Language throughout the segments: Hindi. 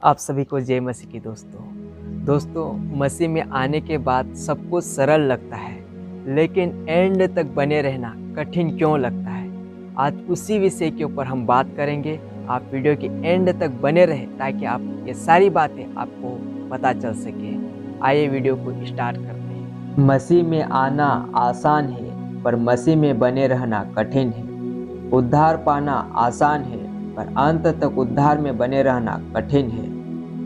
आप सभी को जय मसीह की दोस्तों मसीह में आने के बाद सब कुछ सरल लगता है, लेकिन एंड तक बने रहना कठिन क्यों लगता है। आज उसी विषय के ऊपर हम बात करेंगे। आप वीडियो के एंड तक बने रहे ताकि आप ये सारी बातें आपको पता चल सके। आइए वीडियो को स्टार्ट करते हैं। मसीह में आना आसान है, पर मसीह में बने रहना कठिन है। उद्धार पाना आसान है, पर अंत तक उद्धार में बने रहना कठिन है।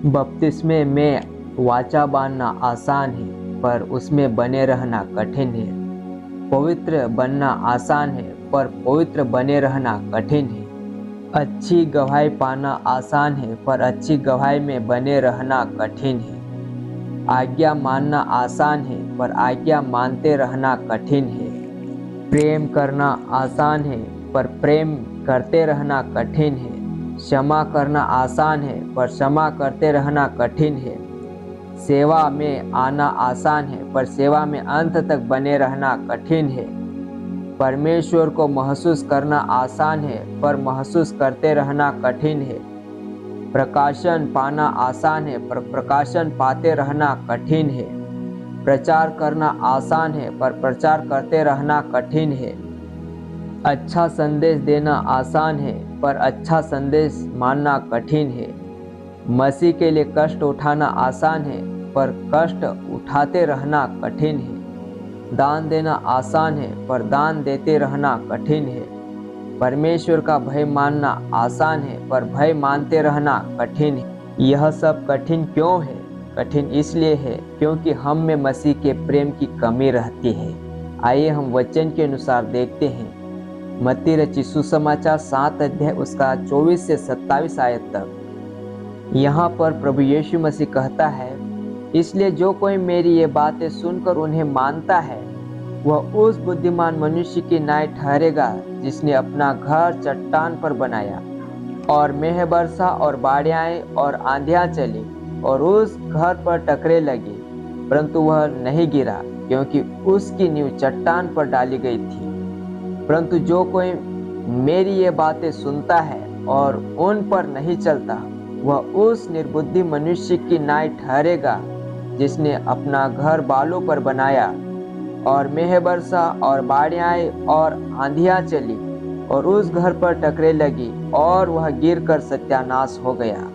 बपतिस्मे में वाचा बांधना आसान है, पर उसमें बने रहना कठिन है। पवित्र बनना आसान है, पर पवित्र बने रहना कठिन है। अच्छी गवाही पाना आसान है, पर अच्छी गवाही में बने रहना कठिन है। आज्ञा मानना आसान है, पर आज्ञा मानते रहना कठिन है। प्रेम करना आसान है, पर प्रेम करते रहना कठिन है। क्षमा करना आसान है, पर क्षमा करते रहना कठिन है। सेवा में आना आसान है, पर सेवा में अंत तक बने रहना कठिन है। परमेश्वर को महसूस करना आसान है, पर महसूस करते रहना कठिन है। प्रकाशन पाना आसान है, पर प्रकाशन पाते रहना कठिन है। प्रचार करना आसान है, पर प्रचार करते रहना कठिन है। अच्छा संदेश देना आसान है, पर अच्छा संदेश मानना कठिन है। मसीह के लिए कष्ट उठाना आसान है, पर कष्ट उठाते रहना कठिन है। दान देना आसान है, पर दान देते रहना कठिन है। परमेश्वर का भय मानना आसान है, पर भय मानते रहना कठिन है। यह सब कठिन क्यों है? कठिन इसलिए है क्योंकि हम में मसीह के प्रेम की कमी रहती है। आइए हम वचन के अनुसार देखते हैं। मत्ती रचित सुसमाचार 7 अध्याय उसका 24 से 27 आयत तक। यहाँ पर प्रभु यीशु मसीह कहता है, इसलिए जो कोई मेरी ये बातें सुनकर उन्हें मानता है, वह उस बुद्धिमान मनुष्य की नाई ठहरेगा जिसने अपना घर चट्टान पर बनाया। और मेह बरसा और बाढ़ें और आंधियां चली और उस घर पर टकरे लगी, परंतु वह नहीं गिरा, क्योंकि उसकी नींव चट्टान पर डाली गई थी। परंतु जो कोई मेरी ये बातें सुनता है और उन पर नहीं चलता, वह उस निर्बुद्धि मनुष्य की नाई ठहरेगा जिसने अपना घर बालों पर बनाया। और मेह बरसा और बाढ़ें आई और आंधियां चली और उस घर पर टकरे लगी और वह गिरकर सत्यानाश हो गया।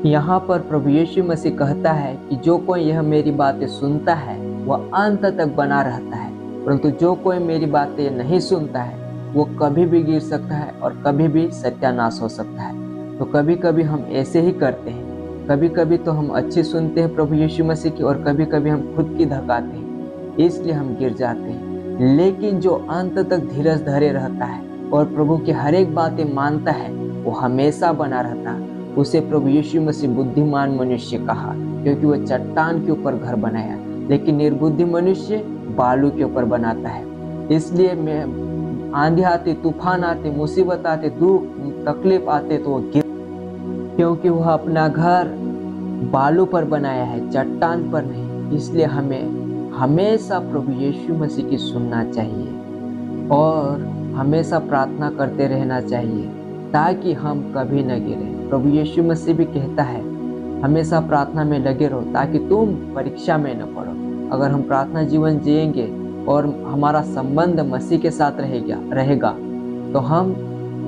यहाँ पर प्रभु यीशु मसीह कहता है कि जो कोई यह मेरी बातें सुनता है वह अंत तक बना रहता है, परंतु जो कोई मेरी बातें नहीं सुनता है वो कभी भी गिर सकता है और कभी भी सत्यानाश हो सकता है। तो कभी कभी हम ऐसे ही करते हैं। कभी कभी तो हम अच्छी सुनते हैं प्रभु यीशु मसीह की, और कभी कभी हम खुद की धकाते हैं, इसलिए हम गिर जाते हैं। लेकिन जो अंत तक धीरज धरे रहता है और प्रभु की हर एक बातें मानता है, वो हमेशा बना रहता है। उसे प्रभु यीशु मसीह बुद्धिमान मनुष्य कहा, क्योंकि वह चट्टान के ऊपर घर बनाया। लेकिन निर्बुद्धि मनुष्य बालू के ऊपर बनाता है। इसलिए मैं आंधी आते, तूफान आते, मुसीबत आते, दुख तकलीफ आते तो वो गिर, क्योंकि वह अपना घर बालू पर बनाया है, चट्टान पर नहीं। इसलिए हमें हमेशा प्रभु यीशु मसीह की सुनना चाहिए और हमेशा प्रार्थना करते रहना चाहिए ताकि हम कभी न गिरे। प्रभु यीशु मसीह भी कहता है, हमेशा प्रार्थना में लगे रहो ताकि तुम परीक्षा में न पड़ो। अगर हम प्रार्थना जीवन जिएंगे और हमारा संबंध मसीह के साथ रहेगा तो हम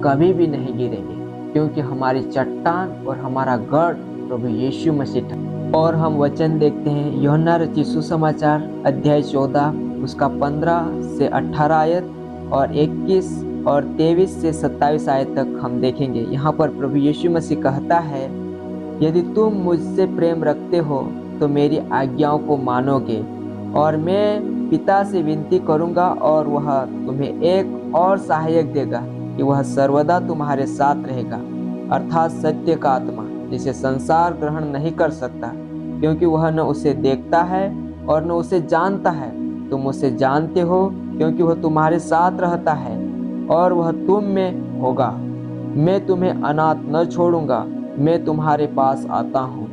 कभी भी नहीं गिरेंगे, क्योंकि हमारी चट्टान और हमारा गढ़ प्रभु यीशु मसीह। और हम वचन देखते हैं यूहन्ना रचित सुसमाचार अध्याय 14 उसका 15 से 18 आयत और 21 और 23 से 27 आयत तक हम देखेंगे। यहाँ पर प्रभु यीशु मसीह कहता है, यदि तुम मुझसे प्रेम रखते हो तो मेरी आज्ञाओं को मानोगे, और मैं पिता से विनती करूंगा और वह तुम्हें एक और सहायक देगा कि वह सर्वदा तुम्हारे साथ रहेगा, अर्थात सत्य का आत्मा, जिसे संसार ग्रहण नहीं कर सकता, क्योंकि वह न उसे देखता है और न उसे जानता है। तुम उसे जानते हो क्योंकि वह तुम्हारे साथ रहता है और वह तुम में होगा। मैं तुम्हें अनाथ न छोड़ूंगा, मैं तुम्हारे पास आता हूँ।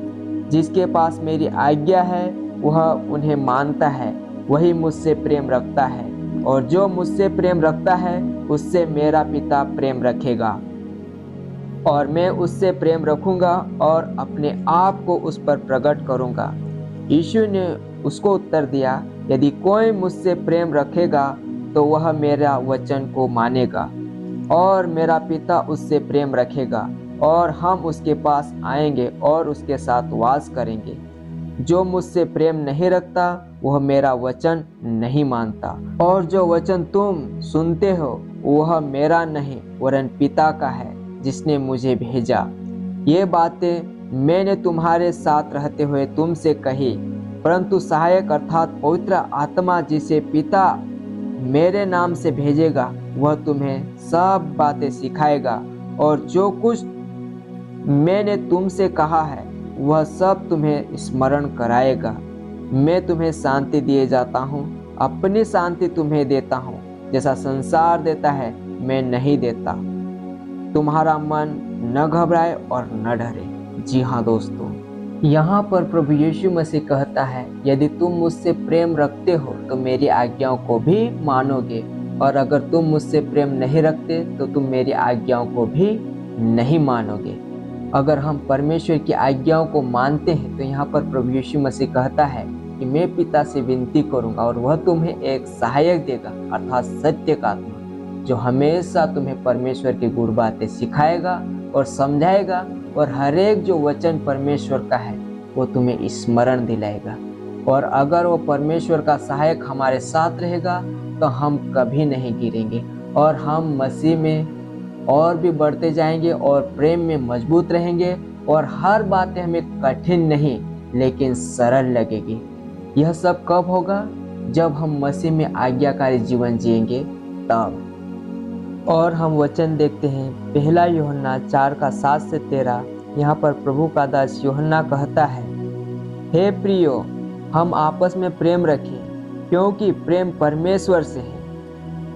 जिसके पास मेरी आज्ञा है वह उन्हें मानता है, वही मुझसे प्रेम रखता है, और जो मुझसे प्रेम रखता है उससे मेरा पिता प्रेम रखेगा, और मैं उससे प्रेम रखूंगा और अपने आप को उस पर प्रकट करूंगा। यीशु ने उसको उत्तर दिया, यदि कोई मुझसे प्रेम रखेगा तो वह मेरा वचन को मानेगा और मेरा पिता उससे प्रेम रखेगा और हम उसके पास आएंगे और उसके साथ वास करेंगे। जो मुझसे प्रेम नहीं रखता वह मेरा वचन नहीं मानता, और जो वचन तुम सुनते हो वह मेरा नहीं वरन पिता का है जिसने मुझे भेजा। ये बातें मैंने तुम्हारे साथ रहते हुए तुमसे कही, परंतु सहायक अर्थात पवित्र आत्मा जिसे पिता मेरे नाम से भेजेगा वह तुम्हें सब बातें सिखाएगा और जो कुछ मैंने तुमसे कहा है वह सब तुम्हें स्मरण कराएगा। मैं तुम्हें शांति दिए जाता हूँ, अपनी शांति तुम्हें देता हूँ। जैसा संसार देता है मैं नहीं देता। तुम्हारा मन न घबराए और न डरे। जी हाँ दोस्तों, यहाँ पर प्रभु यीशु मसीह कहता है, यदि तुम मुझसे प्रेम रखते हो तो मेरी आज्ञाओं को भी मानोगे, और अगर तुम मुझसे प्रेम नहीं रखते तो तुम मेरी आज्ञाओं को भी नहीं मानोगे। अगर हम परमेश्वर की आज्ञाओं को मानते हैं तो यहाँ पर प्रभु यीशु मसीह कहता है कि मैं पिता से विनती करूँगा और वह तुम्हें एक सहायक देगा अर्थात सत्य का आत्मा, जो हमेशा तुम्हें परमेश्वर की गुड़ बातें सिखाएगा और समझाएगा, और हर एक जो वचन परमेश्वर का है वो तुम्हें स्मरण दिलाएगा। और अगर वो परमेश्वर का सहायक हमारे साथ रहेगा तो हम कभी नहीं गिरेंगे और हम मसीह में और भी बढ़ते जाएंगे और प्रेम में मजबूत रहेंगे, और हर बातें हमें कठिन नहीं लेकिन सरल लगेगी। यह सब कब होगा? जब हम मसीह में आज्ञाकारी जीवन जिएंगे तब। और हम वचन देखते हैं पहला यूहन्ना 4:7-13। यहाँ पर प्रभु का दास यूहन्ना कहता है, हे प्रियो, हम आपस में प्रेम रखें क्योंकि प्रेम परमेश्वर से है,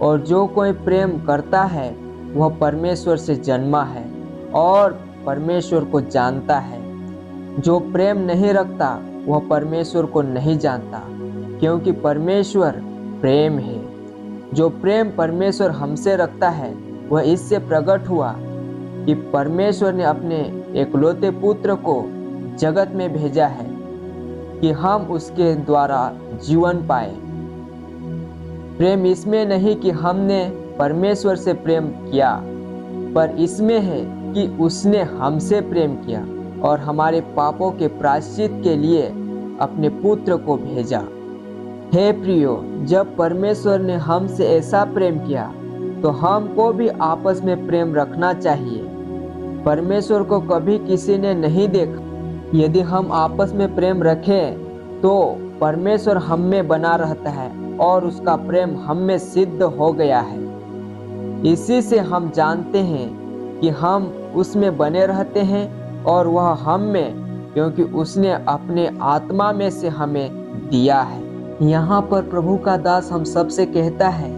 और जो कोई प्रेम करता है वह परमेश्वर से जन्मा है और परमेश्वर को जानता है। जो प्रेम नहीं रखता वह परमेश्वर को नहीं जानता, क्योंकि परमेश्वर प्रेम है। जो प्रेम परमेश्वर हमसे रखता है वह इससे प्रकट हुआ कि परमेश्वर ने अपने एकलौते पुत्र को जगत में भेजा है कि हम उसके द्वारा जीवन पाए। प्रेम इसमें नहीं कि हमने परमेश्वर से प्रेम किया, पर इसमें है कि उसने हमसे प्रेम किया और हमारे पापों के प्रायश्चित के लिए अपने पुत्र को भेजा। हे प्रियो, जब परमेश्वर ने हमसे ऐसा प्रेम किया तो हमको भी आपस में प्रेम रखना चाहिए। परमेश्वर को कभी किसी ने नहीं देखा। यदि हम आपस में प्रेम रखें तो परमेश्वर हम में बना रहता है और उसका प्रेम हम में सिद्ध हो गया है। इसी से हम जानते हैं कि हम उसमें बने रहते हैं और वह हम में, क्योंकि उसने अपने आत्मा में से हमें दिया है। यहाँ पर प्रभु का दास हम सबसे कहता है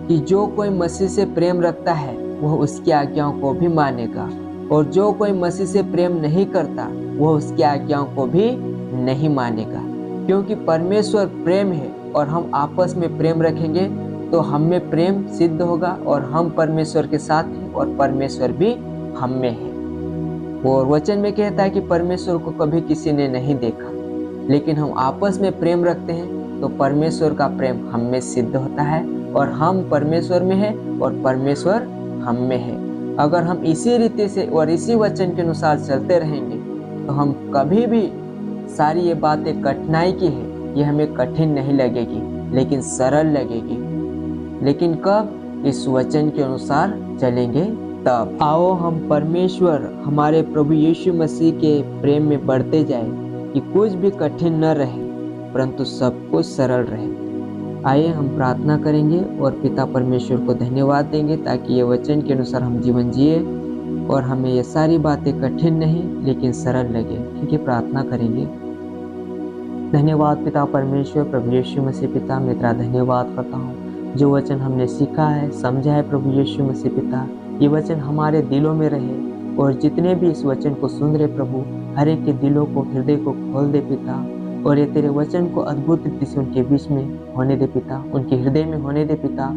कि जो कोई मसीह से प्रेम रखता है वह उसकी आज्ञाओं को भी मानेगा, और जो कोई मसीह से प्रेम नहीं करता वह उसकी आज्ञाओं को भी नहीं मानेगा। क्योंकि परमेश्वर प्रेम है और हम आपस में प्रेम रखेंगे तो हम में प्रेम सिद्ध होगा और हम परमेश्वर के साथ हैं और परमेश्वर भी हम में है। और वचन में कहता है कि परमेश्वर को कभी किसी ने नहीं देखा, लेकिन हम आपस में प्रेम रखते हैं तो परमेश्वर का प्रेम हम में सिद्ध होता है और हम परमेश्वर में हैं और परमेश्वर हम में है। अगर हम इसी रीति से और इसी वचन के अनुसार चलते रहेंगे तो हम कभी भी सारी ये बातें कठिनाई की है ये हमें कठिन नहीं लगेगी लेकिन सरल लगेगी। लेकिन कब? इस वचन के अनुसार चलेंगे तब। आओ हम परमेश्वर हमारे प्रभु यीशु मसीह के प्रेम में बढ़ते जाए कि कुछ भी कठिन न रहे परंतु सब कुछ सरल रहे। आइए हम प्रार्थना करेंगे और पिता परमेश्वर को धन्यवाद देंगे ताकि ये वचन के अनुसार हम जीवन जिए और हमें ये सारी बातें कठिन नहीं लेकिन सरल लगे। ठीक है, प्रार्थना करेंगे। धन्यवाद पिता परमेश्वर, प्रभु यीशु मसीह पिता, मैं तेरा धन्यवाद करता हूँ जो वचन हमने सीखा है, समझा है प्रभु यीशु मसीह पिता, ये वचन हमारे दिलों में रहे और जितने भी इस वचन को सुन रहे प्रभु, हर एक के दिलों को, हृदय को खोल दे पिता, और ये तेरे वचन को अद्भुत रीति से उनके बीच में होने दे पिता, उनके हृदय में होने दे पिता,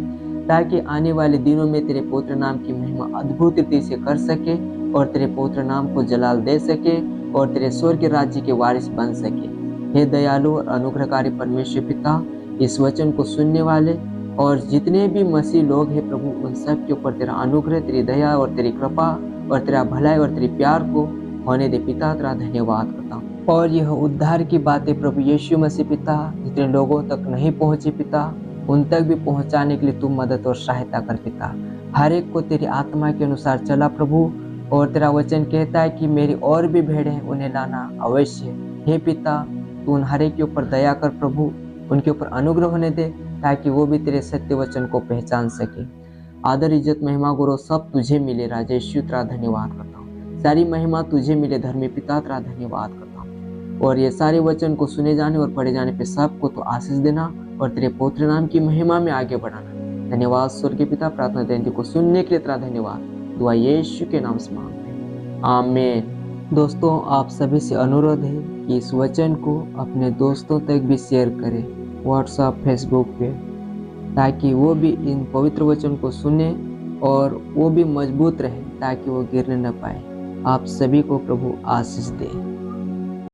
ताकि आने वाले दिनों में तेरे पुत्र नाम की महिमा अद्भुत रीति से कर सके और तेरे पवित्र नाम को जलाल दे सके और तेरे स्वर्ग के राज्य के वारिस बन सके। हे दयालु और अनुग्रहकारी परमेश्वर पिता, इस वचन को सुनने वाले और जितने भी मसीह लोग हैं प्रभु, उन सब के ऊपर तेरा अनुग्रह, तेरी दया और तेरी कृपा और तेरा भलाई और तेरे प्यार को होने दे पिता। तेरा धन्यवाद करता हूँ। और यह उद्धार की बातें प्रभु यीशु मसीह पिता, जितने लोगों तक नहीं पहुंची पिता, उन तक भी पहुंचाने के लिए तू मदद और सहायता कर पिता। हर एक को तेरी आत्मा के अनुसार चला प्रभु, और तेरा वचन कहता है कि मेरी और भी भेड़ें हैं, उन्हें लाना अवश्य। हे पिता, तू उन हर एक के ऊपर दया कर प्रभु, उनके ऊपर अनुग्रह होने दे, ताकि वो भी तेरे सत्य वचन को पहचान सके। आदर, इज्जत, महिमा, गौरव सब तुझे मिले राजा यीशु। तेरा धन्यवाद करता हूँ। सारी महिमा तुझे मिले धर्मी पिता। तेरा धन्यवाद करता हूँ। और ये सारे वचन को सुने जाने और पढ़े जाने पे सबको तो आशीष देना और तेरे पवित्र नाम की महिमा में आगे बढ़ाना। धन्यवाद स्वर्गीय पिता। प्रार्थना बेनती को सुनने के लिए तेरा धन्यवाद। दुआ यीशु के नाम से मांगते हैं, आमीन। दोस्तों, आप सभी से अनुरोध है कि इस वचन को अपने दोस्तों तक भी शेयर करें, व्हाट्सएप, फेसबुक पे, ताकि वो भी इन पवित्र वचन को सुने और वो भी मजबूत रहे, ताकि वो गिरने न पाए। आप सभी को प्रभु आशीष दे।